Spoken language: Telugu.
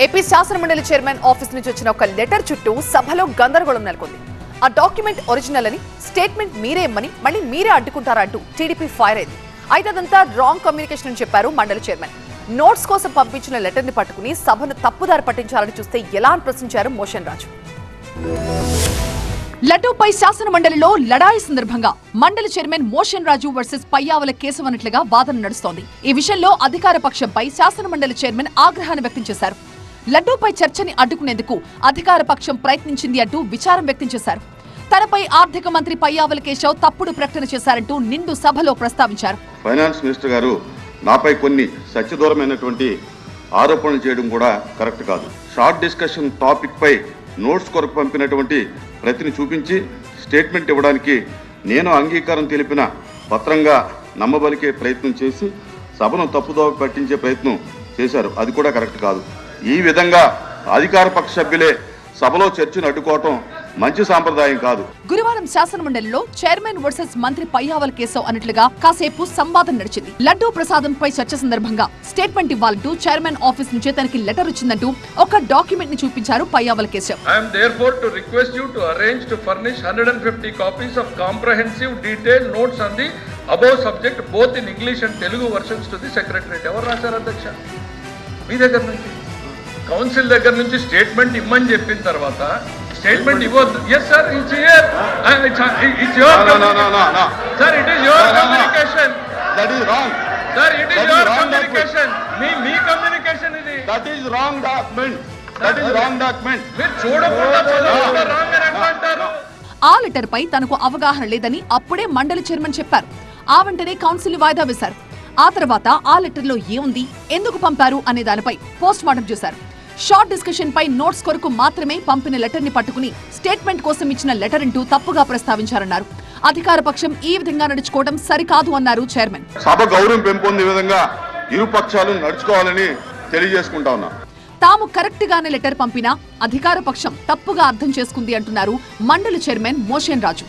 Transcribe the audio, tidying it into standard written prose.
ఏపీ శాసనమండలి చైర్మన్ ఆఫీస్ నుంచి వచ్చిన ఒక లెటర్ చుట్టూ సభలో గందరగోళం నెలకొంది. ఆ డాక్యుమెంట్ ఒరిజినల్ అని, స్టేట్మెంట్ మీరే ఇమ్మని మళ్ళీ మీరే అడ్డుకుంటారా అంటూ టీడీపీ ఫైర్ అయింది. అయితే అదంతా రాంగ్ కమ్యూనికేషన్ అని చెప్పారు మండలి చైర్మన్. నోట్స్ కోసం పంపించిన లెటర్ ని పట్టుకుని సభను తప్పుదారి పట్టించాలని చూస్తే ఎలా అని ప్రశ్నించారు మోషన్ రాజు. లడ్డూపై శాసన మండలిలో లడాయి సందర్భంగా మండలి చైర్మన్ మోషన్ రాజు వర్సెస్ పయ్యావుల కేశవ్ అన్నట్లుగా వాదన నడుస్తోంది. ఈ విషయంలో అధికార పక్షంపై శాసన మండలి చైర్మన్ ఆగ్రహాన్ని వ్యక్తం చేశారు. లడ్డూపై చర్చని అడ్డుకునేందుకు అధికార పక్షం ప్రయత్నించింది అంటూ విచారం వ్యక్తం చేశారు. తనపై ఆర్థిక మంత్రి పయ్యావుల కేశవ్ తప్పుడు ప్రకటన చేశారంటూ నిండు సభలో ప్రస్తావించారు. ఫైనాన్స్ మినిస్టర్ గారు నాపై కొన్ని సత్యదూరమైనటువంటి ఆరోపణలు చేయడం కూడా కరెక్ట్ కాదు. షార్ట్ డిస్కషన్ టాపిక్ పై నోట్స్ కొరకు పంపినటువంటి ప్రతిని చూపించి స్టేట్మెంట్ ఇవ్వడానికి నేను అంగీకారం తెలిపిన పత్రంగా నమ్మబలికే ప్రయత్నం చేసి సభను తప్పుదోవ పట్టించే ప్రయత్నం చేశారు. అది కూడా కరెక్ట్ కాదు. ఈ విధంగా అధికార పక్ష సభ్యులే సభలో చర్చను అడ్డుకోవటం మంచి సాంప్రదాయం కాదు. గురువారం శాసనమండలిలో చైర్మన్ వర్సెస్ మంత్రి పయ్యావుల కేశవ్ అన్నట్లుగా కాసేపు సంవాదం నడిచింది. లడ్డూ ప్రసాదంపై చర్చ సందర్భంగా స్టేట్మెంట్ ఇవ్వాలంటూ చైర్మన్ ఆఫీస్ నుంచి తనకి లెటర్ వచ్చిందంటూ ఒక డాక్యుమెంట్ ని చూపించారు Payyavula Keshav. I am therefore to request you to arrange to furnish 150 copies of comprehensive detailed notes on the above subject both in English and Telugu versions to the secretariat. ఎవరు రాశారు అధ్యక్ష? మీ దగ్గర నుంచి కౌన్సిల్ దగ్గర నుంచి స్టేట్మెంట్ ఇమ్మని చెప్పిన తర్వాత స్టేట్మెంట్ ఇవ్వద్దు. Yes sir, it's here, it's your sir, it is your communication. That is wrong sir, it is your communication. మీ కమ్యూనికేషన్ ఇది. That is wrong document. That is wrong document. మీరు చూడకుండా చదవకుండా రాంగ్ అని అంటారు. ఆ లెటర్ పై తనకు అవగాహన లేదని అప్పుడే మండలి చైర్మన్ చెప్పారు. ఆ వెంటనే కౌన్సిల్ ని వాయిదా వేశారు. ఆ తర్వాత ఆ లెటర్ లో ఏముంది, ఎందుకు పంపారు అనే దానిపై పోస్ట్ మార్టం చేశారు. షార్ట్ డిస్కషన్ పై నోట్స్ కొరకు మాత్రమే పంపిన లెటర్ ని పట్టుకుని స్టేట్మెంట్ కోసం ఇచ్చిన లెటర్ అంటూ తప్పుగా ప్రస్తావించారన్నారు. అధికార పక్షం ఈ విధంగా నడుచుకోవడం సరికాదు అన్నారు చైర్మన్. సభ గౌరవం పెంపొందే విధంగా ఇరు పక్షాలు నడుచుకోవాలని తెలియజేసుకుంటా ఉన్నా. తాము కరెక్ట్ గానే లెటర్ పంపినా అధికార పక్షం తప్పుగా అర్థం చేసుకుంది అంటున్నారు మండలి చైర్మన్ మోషన్ రాజు.